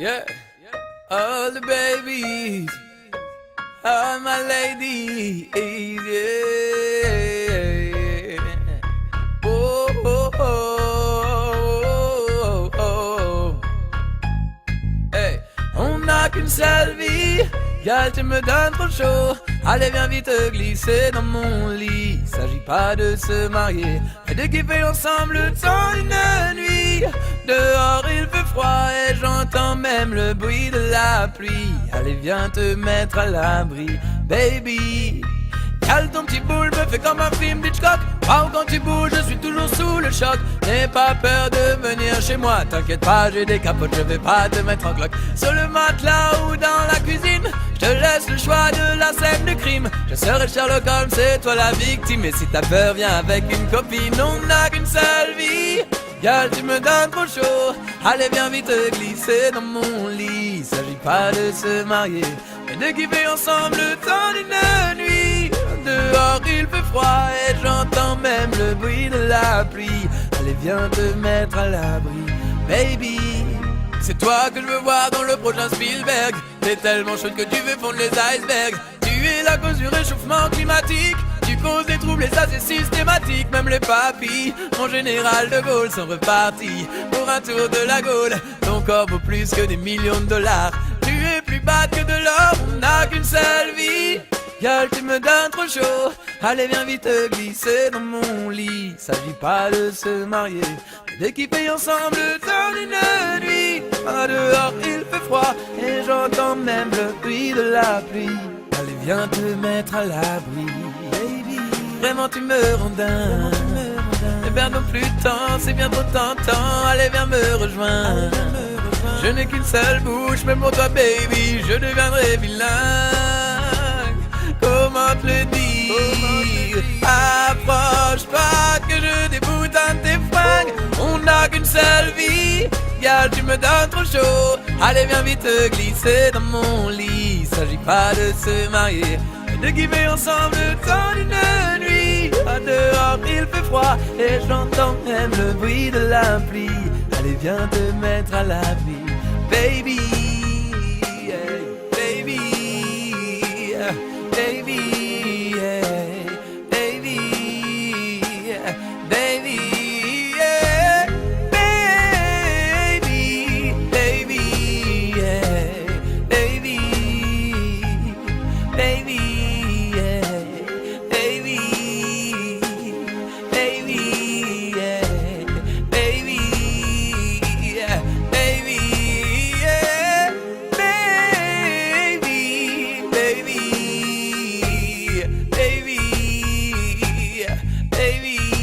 Yeah, all the babies, all my ladies, yeah. Oh, oh, oh, oh, oh. Hey, on n'a qu'une seule vie, gal tu me donnes trop chaud. Allez viens vite te glisser dans mon lit. S'agit pas de se marier, mais de kiffer ensemble le temps d'une nuit. Dehors il fait froid et j'entends même le bruit de la pluie. Allez viens te mettre à l'abri, baby. Cale ton petit boule, me fais comme un film d'Hitchcock. Wow, quand tu bouges, je suis toujours sous le choc. N'aie pas peur de venir chez moi, t'inquiète pas, j'ai des capotes, je vais pas te mettre en cloque. Sur le matelas ou dans la cuisine, je te laisse le choix de la scène de crime. Je serai Sherlock Holmes, c'est toi la victime. Et si t'as peur, viens avec une copine, on n'a qu'une seule vie. Gal, tu me donnes trop chaud, allez viens vite te glisser dans mon lit. S'agit pas de se marier, mais de kiffer ensemble le temps d'une nuit. Dehors il fait froid et j'entends même le bruit de la pluie. Allez viens te mettre à l'abri, baby. C'est toi que je veux voir dans le prochain Spielberg. T'es tellement chaude que tu veux fondre les icebergs. Tu es la cause du réchauffement climatique. Tu causes des troubles et ça c'est systématique. Même les papis, mon général de Gaulle, sont repartis pour un tour de la Gaule. Ton corps vaut plus que des millions de dollars. Tu es plus bas que de l'or, on n'a qu'une seule vie. Gal, tu me donnes trop chaud, allez viens vite te glisser dans mon lit. S'agit pas de se marier, mais de kiffer ensemble le temps d'une nuit. Ah, dehors il fait froid et j'entends même le bruit de la pluie. Allez viens te mettre à l'abri, baby. Vraiment tu me rends dingue. Ne perdons plus de temps, c'est bien trop tentant. Allez viens me rejoindre. Je n'ai qu'une seule bouche, même pour toi baby, je deviendrai vilain. Comment te le dire? Approche-toi que je déboutonne tes fringues. On n'a qu'une seule vie, gal tu me donnes trop chaud. Allez viens vite te glisser dans mon lit. S'agit pas de se marier, mais de kiffer ensemble le temps d'une nuit. À dehors il fait froid et j'entends même le bruit de la pluie. Allez viens te mettre à l'abri, baby, yeah, baby. Baby, yeah, baby, yeah, baby, yeah, baby, baby, yeah, baby, baby, yeah, baby, baby, yeah, baby, yeah, baby, yeah, baby, baby.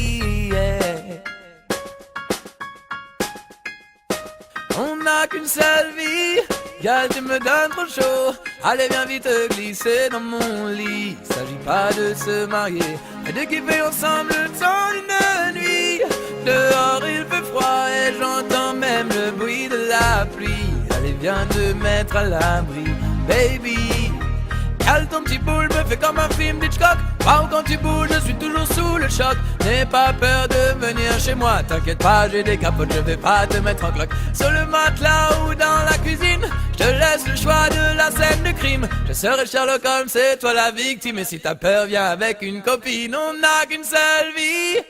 On n'a qu'une seule vie, gal tu me donnes trop chaud. Allez viens vite te glisser dans mon lit. S'agit pas de se marier, mais de kiffer ensemble le temps d'une nuit. Dehors il fait froid et j'entends même le bruit de la pluie. Allez viens te mettre à l'abri, baby. Cale ton petit boule, me fais comme un film d'Hitchcock. Wow, quand tu bouges, je suis toujours sous le choc. N'aie pas peur de venir chez moi, t'inquiète pas, j'ai des capotes, je vais pas te mettre en cloque. Sur le matelas ou dans la cuisine, je te laisse le choix de la scène de crime. Je serai Sherlock Holmes, c'est toi la victime. Et si t'as peur, viens avec une copine, on n'a qu'une seule vie.